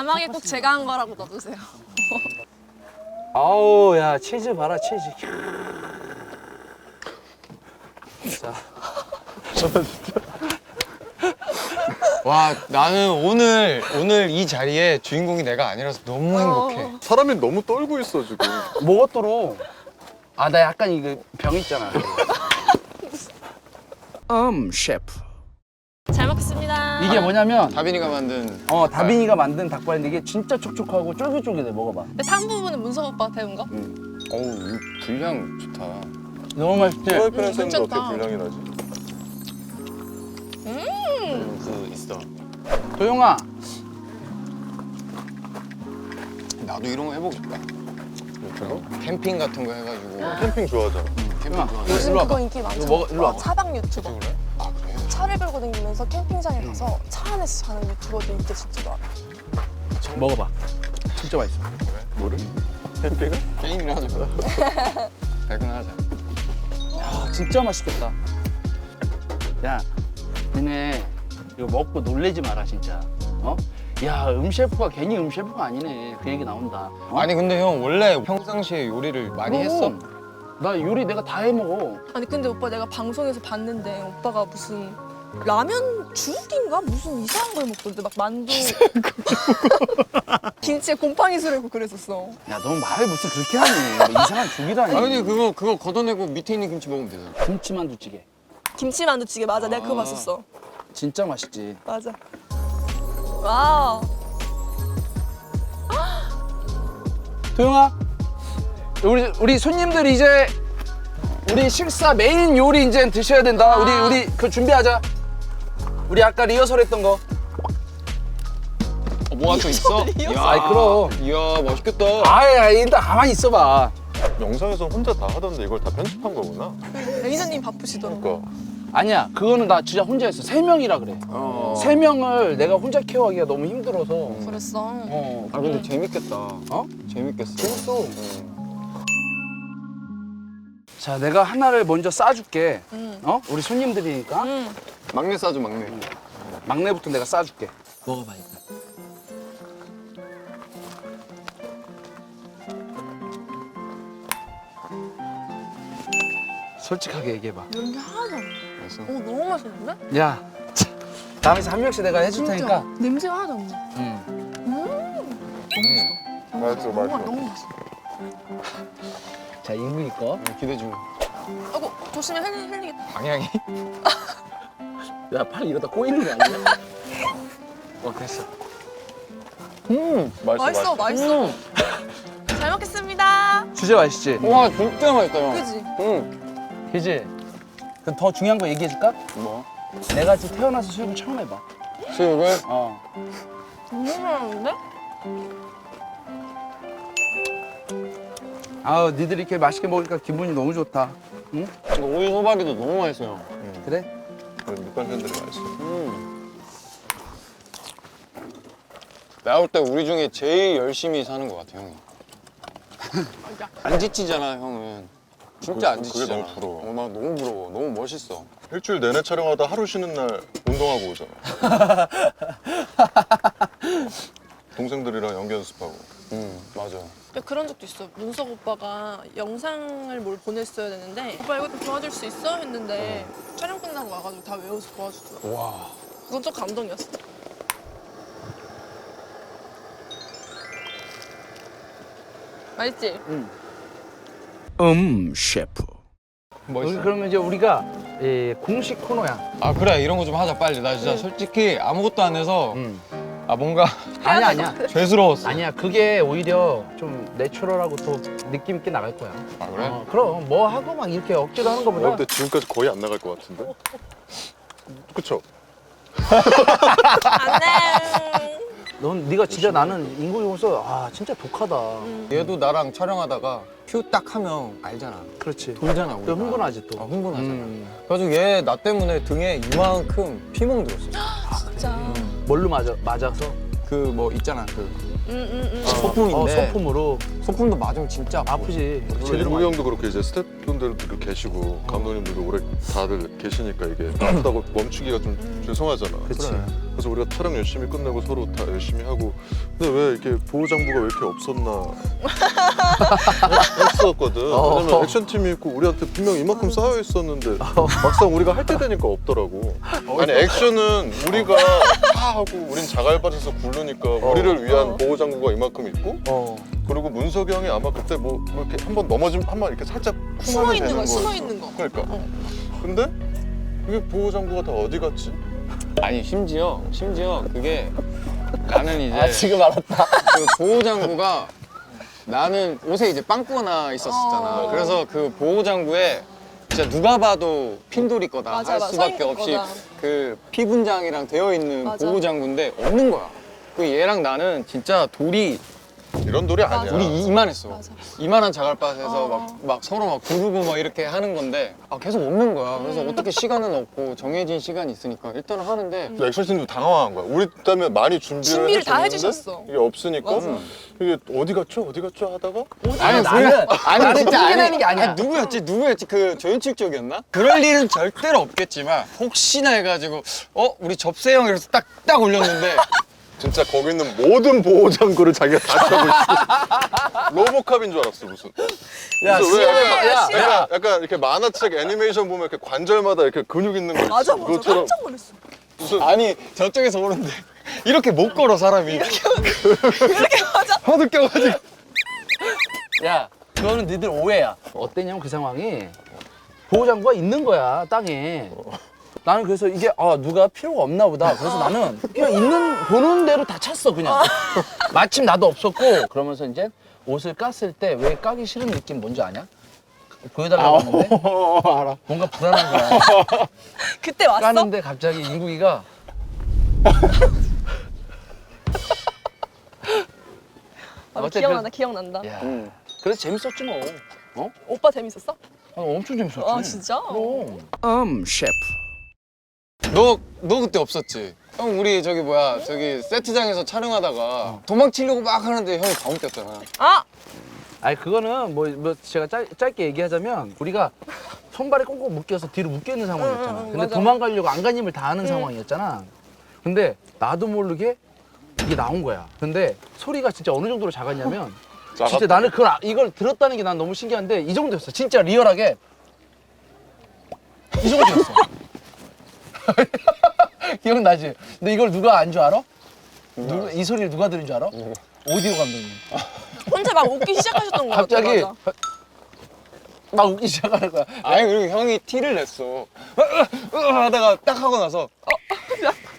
자막에 꼭 제가 한 거라고 넣어주세요. 아우 야 치즈 봐라 치즈. 자. 와 나는 오늘 이 자리에 주인공이 내가 아니라서 너무 행복해. 사람이 너무 떨고 있어 지금. 뭐가 떨어? 아 나 약간 이거 병 있잖아. 셰프. 잘 먹겠습니다. 이게 뭐냐면 다빈이가 만든 다빈이가 만든 닭발인데 이게 진짜 촉촉하고 쫄깃쫄깃해. 먹어봐. 근데 산 부분은 문석 오빠가 태운 거? 어우 이 분량 좋다. 너무 맛있지? 프라이팬에서 했는데 괜찮다. 어떻게 분량이 나지? 그 있어. 도영아. 나도 이런 거 해보고 싶다. 그거? 캠핑 같은 거 해가지고 캠핑 좋아하잖아. 캠핑 야, 좋아해. 요즘 일로 와봐. 그거 인기 많죠. 이거 먹어, 일로 와봐. 차박 유튜버. 그래? 아 그래? 차를 끌고 다니면서 캠핑장에 가서 차 안에서 자는 유튜버들 인기 진짜 많아. 먹어봐. 진짜 맛있어. 뭐를? 캠핑을? 게임이나 하자. 배그나 하자. 야 진짜 맛있겠다. 야 니네 이거 먹고 놀래지 마라 진짜. 어? 야 음셰프가 괜히 음셰프가 아니네. 그 얘기 나온다. 어? 아니 근데 형 원래 평상시에 요리를 많이 했어? 나 요리 내가 다 해먹어. 아니 근데 오빠 내가 방송에서 봤는데 오빠가 무슨 라면 죽인가? 무슨 이상한 걸 먹던데 막 만두 김치에 곰팡이 수레고 그랬었어. 야 넌 말을 무슨 그렇게 하니. 뭐 이상한 죽이다니. 아 근데 그거 걷어내고 밑에 있는 김치 먹으면 되잖아. 김치만두찌개. 김치 만두찌개 맞아. 내가 그거 봤었어. 진짜 맛있지. 맞아. 와우. 도영아, 우리 손님들 이제 우리 식사 메인 요리 이제 드셔야 된다. 우리 그 준비하자. 우리 아까 리허설했던 거. 뭐가 또 있어? 리허설? 이야, 아이, 그럼. 이야 멋있겠다. 아이 일단 가만히 있어봐. 영상에서 혼자 다 하던데 이걸 다 편집한 거구나. 매니저님 바쁘시더라고. 그러니까 아니야, 그거는 나 진짜 혼자 했어. 3명이라 그래. 어. 3명을 내가 혼자 케어하기가 너무 힘들어서. 그랬어. 아 근데 재밌겠다. 어? 재밌겠어. 재밌어. 자, 내가 하나를 먼저 싸줄게. 어? 우리 손님들이니까. 막내 싸줘 막내. 막내부터 내가 싸줄게. 먹어봐 일단. 솔직하게 얘기해봐. 연기 하나도 안 나. 맛있어? 오 너무 맛있는데? 야, 다음에서 한 명씩 내가 해줄 테니까. 냄새가 하나도 안 나. 맛있어 너무 맛있어. 너무 맛있어. 자, 이분이 거. 기대 중. 아이고 조심해 흘리겠다. 방향이. 야, 팔 이러다 꼬이는 거 아니야? 됐어. 맛있어 맛있어. 잘 먹겠습니다. 진짜 맛있지? 와 진짜 맛있다 형. 그지? 응. 그지? 그럼 더 중요한 거 얘기해줄까? 뭐? 내가 지금 태어나서 수육을 처음 해봐. 수육을? 어. 너무 맛있는데? 아우, 니들이 이렇게 맛있게 먹으니까 기분이 너무 좋다. 응? 이거 오이 소박이도 너무 맛있어요. 그래? 밑반 팬들이 맛있어. 내가 볼 때 우리 중에 제일 열심히 사는 것 같아 형이. 안 지치잖아 형은. 진짜 안 그게 지치잖아. 너무 부러워. 나 너무 부러워. 너무 멋있어. 일주일 내내 촬영하다 하루 쉬는 날 운동하고 오잖아. 동생들이랑 연기 연습하고. 맞아. 그런 적도 있어. 문석 오빠가 영상을 뭘 보냈어야 되는데 오빠 이거 좀 도와줄 수 있어? 했는데 촬영 끝나고 와가지고 다 외워서 도와주더라고. 와. 그건 좀 감동이었어. 맛있지? 셰프. 멋있어. 그러면 이제 우리가 공식 코너야. 아 그래 이런 거 좀 하자 빨리. 나 진짜 솔직히 아무것도 안 해서 아 뭔가 아니야. 죄스러웠어. 아니야, 그게 오히려 좀 내추럴하고 더 느낌 있게 나갈 거야. 아 그래? 그럼 뭐 하고 막 이렇게 억지로 하는 내가 거보다. 볼 때 지금까지 거의 안 나갈 것 같은데? 그쵸? 안돼. 넌 네가 진짜 나는 인공이 보면서 진짜 독하다. 얘도 나랑 촬영하다가 큐 딱 하면 알잖아. 그렇지. 돌잖아 우리가. 또 흥분하지 또. 흥분하잖아. 그래가지고 얘 나 때문에 등에 이만큼 피멍 들었어. 진짜. 뭘로 맞아서? 그 뭐 있잖아 그 소품인데 소품으로 소품도 맞으면 진짜 아프지. 제대로 이구 맞 형도 그렇게 이제 스태프분들도 계시고 감독님들도 오래 다들 계시니까 이게 아프다고 멈추기가 좀 죄송하잖아. 그치. 그래서 우리가 촬영 열심히 끝내고 서로 다 열심히 하고 근데 왜 이렇게 보호 장구가 왜 이렇게 없었나 했었거든. 왜냐면 액션팀이 있고 우리한테 분명 이만큼 쌓여 있었는데 막상 우리가 할 때 되니까 없더라고. 아니 액션은 우리가 다 하고 우린 자갈밭에서 굴르니까 우리를 위한 보호 장구가 이만큼 있고 그리고 문석이 형이 아마 그때 뭐 이렇게 한번 넘어지면 한번 이렇게 살짝 숨어 있는 거, 숨어 있는 거. 그러니까. 근데 이게 보호 장구가 다 어디 갔지? 아니 심지어 그게 나는 이제 아 지금 알았다. 그 보호장구가 나는 옷에 이제 빵꾸가 있었잖아. 그래서 그 보호장구에 진짜 누가 봐도 핀돌이 거다 맞아, 할 맞아. 수밖에 서 있는 없이 거다. 그 피분장이랑 되어 있는 맞아. 보호장구인데 없는 거야. 그 얘랑 나는 진짜 돌이 이런 돌이 아니야. 우리 이만했어. 맞아. 이만한 자갈밭에서 막 서로 막 구르고 막 이렇게 하는 건데 계속 없는 거야. 그래서 어떻게 시간은 없고 정해진 시간이 있으니까 일단은 하는데 액션팀도 당황한 거야. 우리 때문에 많이 준비를 다 해줬는데 해주셨어. 이게 없으니까 맞아. 이게 어디 갔죠 하다가 아니 나는 진짜 핑계대는 게 아니야. 누구였지 그 조연출 쪽이었나? 그럴 일은 절대로 없겠지만 혹시나 해가지고 우리 접세형 이래서 딱 올렸는데 진짜 거기 있는 모든 보호 장구를 자기가 다 차고 있어. 로보캅인 줄 알았어 무슨. 야, 그래서 왜 야, 약간 이렇게 만화책 애니메이션 보면 이렇게 관절마다 이렇게 근육 있는 거 있어. 맞아. 그것처럼 깜짝 놀랐어. 무슨 아니 저쪽에서 오는데 이렇게 못 걸어 사람이 이렇게 맞아. 허드 껴가지고 야, 그거는 니들 오해야. 어땠냐면 그 상황이 보호장구가 있는 거야 땅에. 나는 그래서 이게 누가 필요가 없나 보다. 그래서 나는 그냥 보는 대로 다 찼어 그냥. 마침 나도 없었고 그러면서 이제 옷을 깠을 때 왜 까기 싫은 느낌 뭔지 아냐? 보여달라고 했는데 알아. 뭔가 불안한 거야. 그때 왔어? 까는데 갑자기 인국이가 기억난다. 야, 그래서 재밌었지 뭐. 오빠 재밌었어? 엄청 재밌었지. 아 진짜? 그럼. 셰프. 너 그때 없었지? 형 우리 저기 세트장에서 촬영하다가 도망치려고 막 하는데 형이 가운 꼈잖아. 아! 아니 그거는 뭐 제가 짧게 얘기하자면 우리가 손발에 꽁꽁 묶여서 뒤로 묶여 있는 상황이었잖아. 근데 맞아. 도망가려고 안간힘을 다 하는 상황이었잖아. 근데 나도 모르게 이게 나온 거야. 근데 소리가 진짜 어느 정도로 작았냐면 진짜 나는 이걸 들었다는 게 난 너무 신기한데 이 정도였어. 진짜 리얼하게 이 정도였어. 기억나지? 근데 이걸 누가 안 줄 알아? 이 소리를 누가 들은 줄 알아? 오디오 감독님. 혼자 막 웃기 시작하셨던 거 같아. 갑자기 맞아. 막 웃기 시작하는 거야. 아니 그리고 형이 티를 냈어. 하다가 딱 하고 나서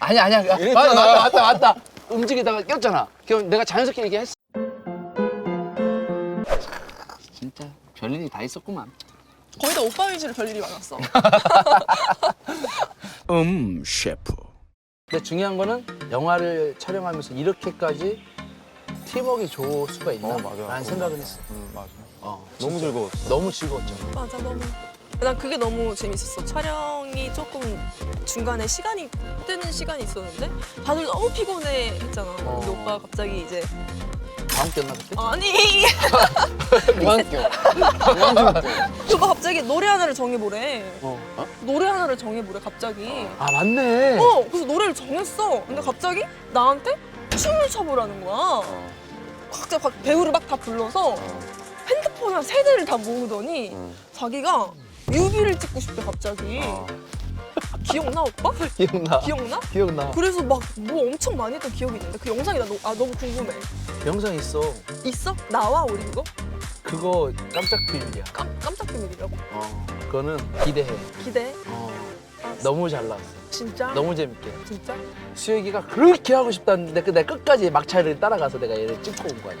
아니야. 이랬잖아. 맞다. 움직이다가 꼈잖아. 내가 자연스럽게 얘기했어. 진짜 별일이 다 있었구만. 거기다 오빠 위주로 별일이 많았어. 셰프. 근데 중요한 거는 영화를 촬영하면서 이렇게까지 팀워크가 좋을 수가 있나? 맞아. 라는 생각을 했어. 맞아. 너무 즐거웠어. 너무 즐거웠죠. 맞아 너무. 난 그게 너무 재밌었어. 촬영이 조금 중간에 뜨는 시간이 있었는데 다들 너무 피곤해했잖아. 근데 오빠가 갑자기 이제 다음 꼈나 그때? 아니 그만 껴. 오빠 갑자기 노래 하나를 정해보래. 어? 노래 하나를 정해보래 갑자기. 아 맞네. 그래서 노래를 정했어. 근데 갑자기 나한테 춤을 춰보라는 거야. 각자 배우를 막 다 불러서 핸드폰 한 3대를 다 모으더니 자기가 뮤비를 찍고 싶대 갑자기. 기억나 오빠? 기억나. 기억나? 그래서 막 뭐 엄청 많이 했던 기억이 있는데 그 영상이 나 너무 궁금해. 영상 있어. 있어? 나와 우리 그거? 그거 깜짝 비밀이야. 깜짝 비밀이라고? 그거는 기대해. 기대해. 너무 잘 나왔어. 진짜? 너무 재밌게. 진짜? 수혁이가 그렇게 하고 싶다는데 내가 끝까지 막차를 따라가서 내가 얘를 찍고 온 거야.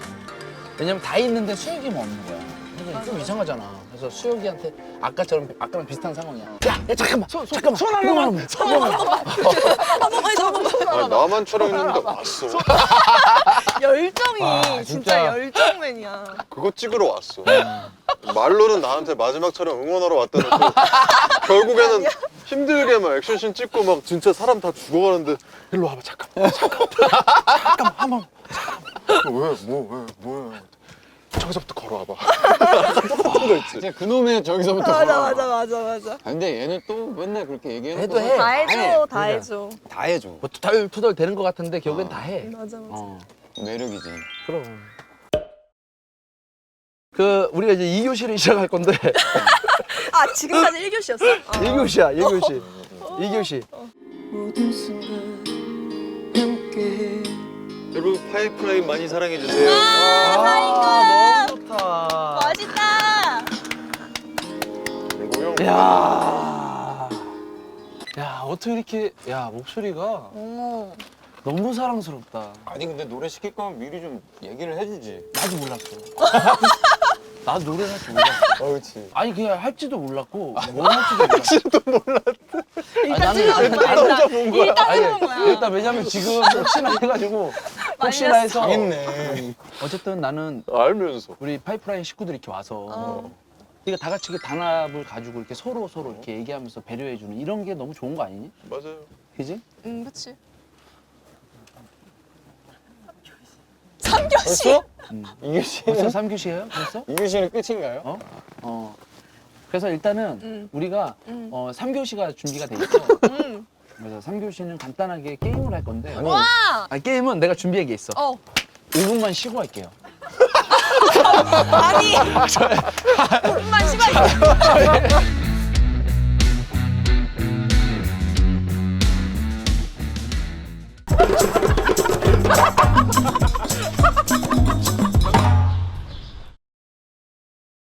왜냐면 다 있는데 수혁이만 없는 거야. 그래서 좀 이상하잖아. 그래서 수혁이한테 아까랑 비슷한 상황이야. 야 잠깐만. 잠깐만. 손 한 번만. 한 번만 해줘. 아니, 나만 촬영했는데 왔어. 열정이 진짜 진짜. 열정맨이야. 그거 찍으러 왔어. 말로는 나한테 마지막 촬영 응원하러 왔다 놓고 결국에는 힘들게 막 액션씬 찍고 막 진짜 사람 다 죽어가는데 일로 와봐 잠깐 한번 뭐야 저기서부터 걸어와봐. 똑같은 거 있지. 진짜 그놈의 저기서부터 맞아 걸어와. 맞아 맞아 맞아. 아, 근데 얘는 또 맨날 그렇게 얘기해놓고 해도 해. 다 해줘 다 그래. 해줘. 다 해줘. 뭐 투덜투덜 되는 것 같은데 결국엔 다 해. 맞아 맞아. 어. 매력이지. 그럼. 그 우리가 이제 2교시를 시작할 건데 아 지금까지 1교시였어? 1교시야 1교시 2교시 모든 순간 함께. 여러분 파이프라인 많이 사랑해 주세요. 아 너무 좋다. 맛있다. 이거 형. 야 어떻게 이렇게 야 목소리가 오. 너무 사랑스럽다. 아니 근데 노래 시킬 거면 미리 좀 얘기를 해주지. 나도 몰랐어. 나도 노래 할 줄 몰랐어. 그렇지. 아니 그냥 할지도 몰랐고 뭘 할지도 몰랐어. 일단 나는 찍어본 거야. 혼자 본 거야. 일단 아니, 찍어본 거야. 일단 왜냐면 지금 혹시나 해가지고 혹시나 해서 당했네. 어쨌든 나는 알면서. 우리 파이프라인 식구들이 이렇게 와서 어. 우리가 다 같이 그 단합을 가지고 이렇게 서로 이렇게 얘기하면서 배려해주는 이런 게 너무 좋은 거 아니니? 맞아요. 그지? 그치. 3교시. 벌써? 벌써 2교시는 3교시예요? 벌써? 2교시는 끝인가요? 어? 어. 그래서 일단은 우리가 3교시가 준비가 돼 있어. 그래서 3교시는 간단하게 게임을 할 건데. 와. 아, 게임은 내가 준비한 게 있어. 5분만 쉬고 할게요. 아니. 조금만 쉬고.